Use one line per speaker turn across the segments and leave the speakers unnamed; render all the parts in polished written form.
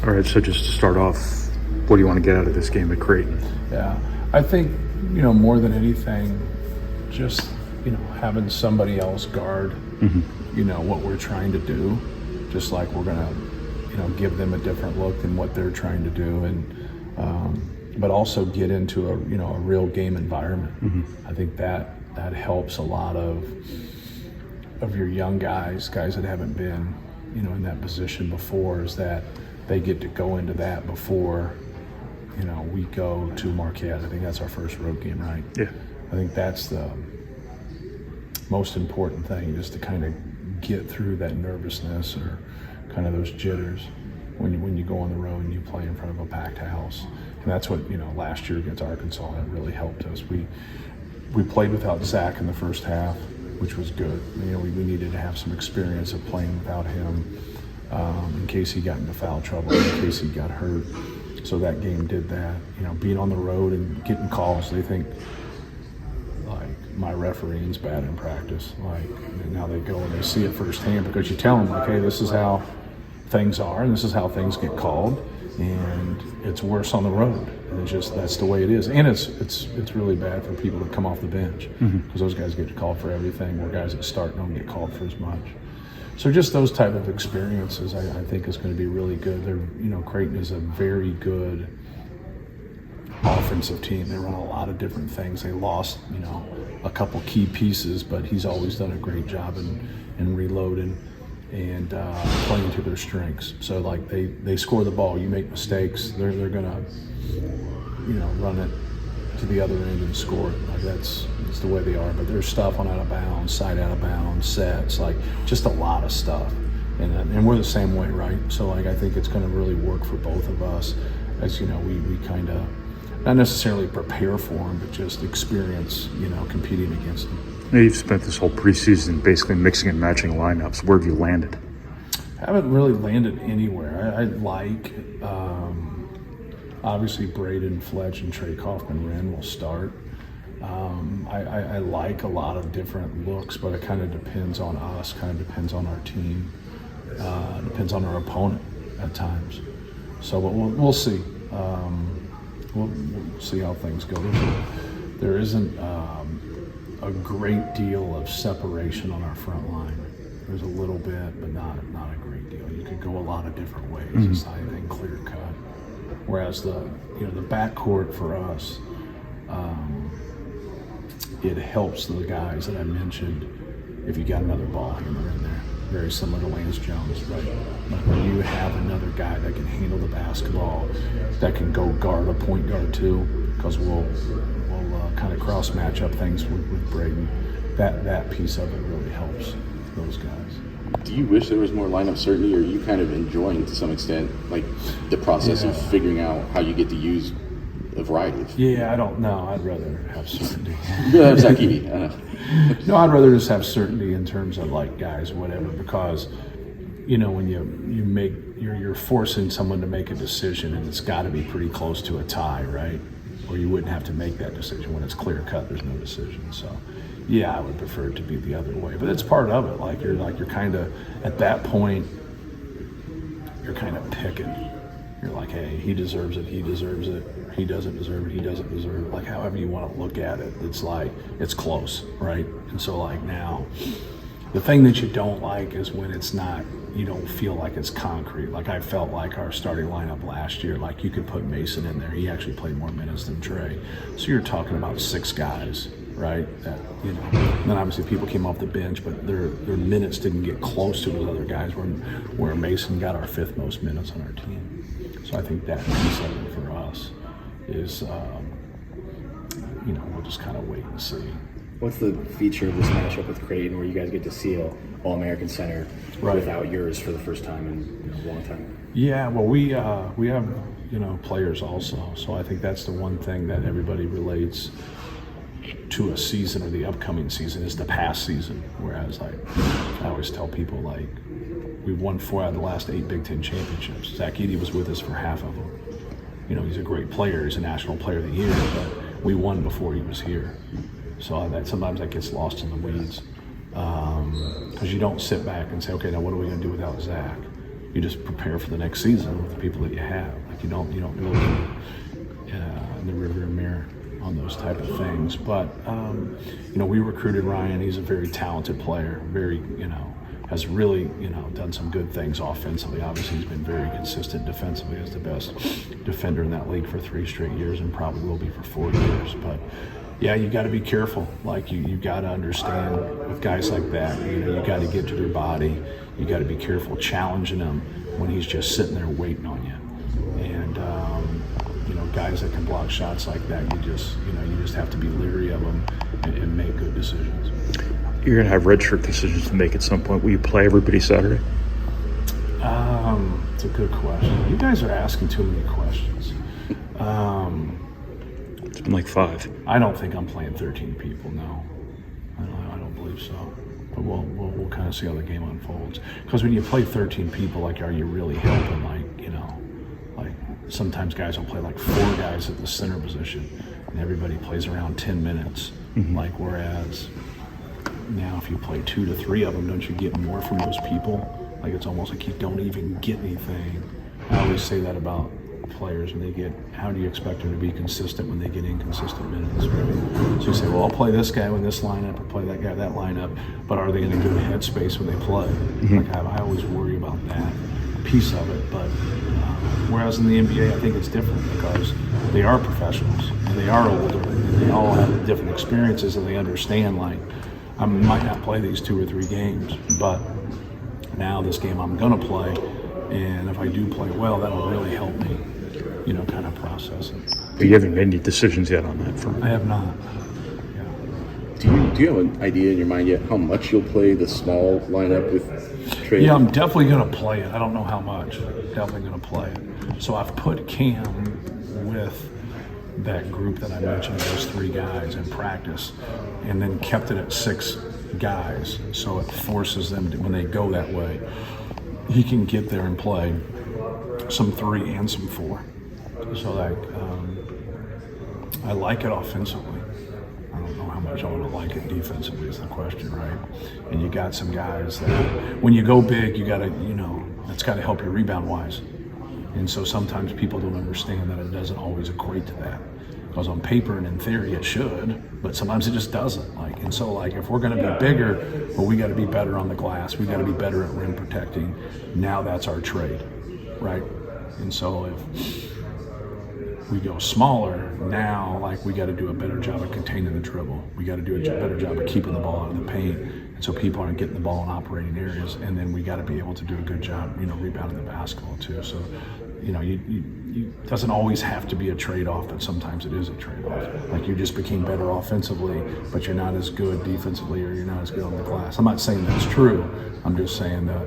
All right, so just to start off, what do you want to get out of this game at Creighton?
Yeah, I think, more than anything, just, having somebody else guard, what we're trying to do, just like we're going to, give them a different look than what they're trying to do. And, but also get into a real game environment. I think that helps a lot of your young guys that haven't been, in that position before, is that they get to go into that before, we go to Marquette. I think that's our first road game, right?
Yeah.
I think that's the most important thing, just to kind of get through that nervousness or kind of those jitters when you go on the road and you play in front of a packed house. And that's what, last year against Arkansas, that really helped us. We played without Zach in the first half, which was good. We needed to have some experience of playing without him in case he got into foul trouble, in case he got hurt. So that game did that. Being on the road and getting calls, they think like my refereeing's bad in practice. Like now they go and they see it firsthand, because you tell them, like, hey, this is how things are and this is how things get called, and it's worse on the road. And it's just, that's the way it is. And it's really bad for people that come off the bench, because those guys get called for everything, where guys that start don't get called for as much. So just those type of experiences, I think, is going to be really good. Creighton is a very good offensive team. They run a lot of different things. They lost, a couple key pieces, but he's always done a great job in reloading and playing to their strengths. So like they score the ball, you make mistakes, they're gonna, run it to the other end and score it. Like that's the way they are. But there's stuff on out of bounds, side out of bounds, sets, like just a lot of stuff. And we're the same way, right? So like I think it's going to really work for both of us, as we kind of not necessarily prepare for them, but just experience, competing against them.
Now, you've spent this whole preseason basically mixing and matching lineups. Where have you landed?
I haven't really landed anywhere. I like, obviously, Braden Fletch and Trey Kaufman-Wren will start. I like a lot of different looks, but it kind of depends on us, kind of depends on our team, depends on our opponent at times. So but we'll see. We'll see how things go. There isn't a great deal of separation on our front line. There's a little bit, but not a great deal. You could go a lot of different ways. It's not anything clear cut. Whereas the backcourt for us, it helps the guys that I mentioned if you got another ball handler in there. Very similar to Lance Jones, right? Like when you have another guy that can handle the basketball, that can go guard a point guard too, because we'll kind of cross match up things with Braden. That piece of it really helps those guys.
Do you wish there was more lineup certainty, or are you kind of enjoying to some extent like the process of figuring out how you get to use a variety of?
Yeah, I don't know. I'd rather have certainty.
You'd rather have Zach Edey, I know.
No, I'd rather just have certainty in terms of like guys, whatever, because when you're forcing someone to make a decision, and it's got to be pretty close to a tie, right? Or you wouldn't have to make that decision. When it's clear cut, there's no decision. So yeah, I would prefer it to be the other way, but it's part of it. Like you're kind of at that point, you're kind of picking. You're like, hey, he deserves it, he deserves it, he doesn't deserve it, he doesn't deserve it. Like however you want to look at it, it's like, it's close, right? And so like now, the thing that you don't like is when it's not, you don't feel like it's concrete. Like I felt like our starting lineup last year, like you could put Mason in there. He actually played more minutes than Trey. So you're talking about 6 guys, right? That, and then obviously people came off the bench, but their minutes didn't get close to those other guys where Mason got our 5th most minutes on our team. So I think that piece of it for us is, we'll just kind of wait and see.
What's the feature of this matchup with Creighton, where you guys get to see an All-American center without yours for the first time in a long time?
Yeah, well, we have players also, so I think that's the one thing that everybody relates to a season or the upcoming season is the past season. Whereas, like, I always tell people, like, we've won 4 out of the last 8 Big Ten championships. Zach Edey was with us for half of them. He's a great player. He's a National Player of the Year, but we won before he was here. So sometimes that gets lost in the weeds, because you don't sit back and say, okay, now what are we going to do without Zach? you just prepare for the next season with the people that you have. Like you don't look in the rearview mirror on those type of things. But we recruited Ryan. He's a very talented player. Very has really done some good things offensively. Obviously, he's been very consistent defensively as the best defender in that league for 3 straight years, and probably will be for 4 years. But yeah, you got to be careful. Like you got to understand with guys like that, you got to get to their body. You got to be careful challenging him when he's just sitting there waiting on you. And guys that can block shots like that, you just have to be leery of them and make good decisions.
You're going to have redshirt decisions to make at some point. Will you play everybody Saturday?
It's a good question. You guys are asking too many questions.
It's been like 5.
I don't think I'm playing 13 people, no. I don't believe so. But we'll kind of see how the game unfolds. Because when you play 13 people, like, are you really helping? Like sometimes guys will play like 4 guys at the center position, and everybody plays around 10 minutes.
Mm-hmm.
Like, whereas now if you play 2 to 3 of them, don't you get more from those people? Like, it's almost like you don't even get anything. I always say that about players when they get, how do you expect them to be consistent when they get inconsistent minutes, right? So you say, well, I'll play this guy with this lineup or play that guy that lineup, but are they in a good headspace when they play? Mm-hmm. Like, I always worry about that piece of it. But whereas in the NBA, I think it's different because they are professionals and they are older and they all have different experiences, and they understand, like, I might not play these 2 or 3 games, but now this game I'm going to play, and if I do play well, that'll really help me, kind of process it.
But you haven't made any decisions yet on that front.
I have not.
Do you have an idea in your mind yet how much you'll play the small lineup with Creighton?
Yeah, I'm definitely going to play it. I don't know how much. Definitely going to play it. So I've put Cam with that group that I mentioned, those 3 guys, in practice, and then kept it at 6 guys. So it forces them to, when they go that way, he can get there and play some 3 and some 4. So I like it offensively. I don't know how much I want to like it defensively is the question, right? And you got some guys that when you go big, you got to, it's got to help you rebound wise. And so sometimes people don't understand that it doesn't always equate to that. Because on paper and in theory it should, but sometimes it just doesn't. And so if we're going to be bigger, well, we got to be better on the glass. We got to be better at rim protecting. Now that's our trade, right? And so if we go smaller, now we got to do a better job of containing the dribble. We got to do a better job of keeping the ball out of the paint, and so people aren't getting the ball in operating areas. And then we got to be able to do a good job, rebounding the basketball too. So, it doesn't always have to be a trade-off, but sometimes it is a trade-off. Like, you just became better offensively, but you're not as good defensively, or you're not as good on the glass. I'm not saying that's true. I'm just saying that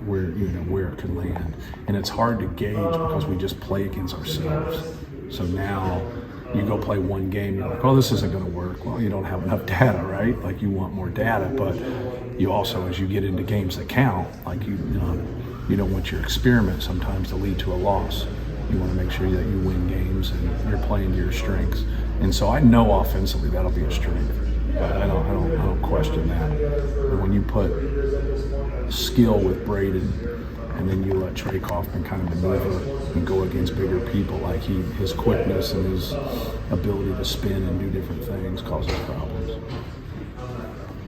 where it could land, and it's hard to gauge because we just play against ourselves. So now you go play 1 game, you're like, oh, this isn't going to work. Well, you don't have enough data, right? Like, you want more data, but you also, as you get into games that count, you don't want your experiment sometimes to lead to a loss. You want to make sure that you win games and you're playing to your strengths. And so I know offensively that'll be a strength, but I don't question that. But when you put skill with Braden, and then you let Trey Kaufman kind of maneuver and go against bigger people, his quickness and his ability to spin and do different things causes problems.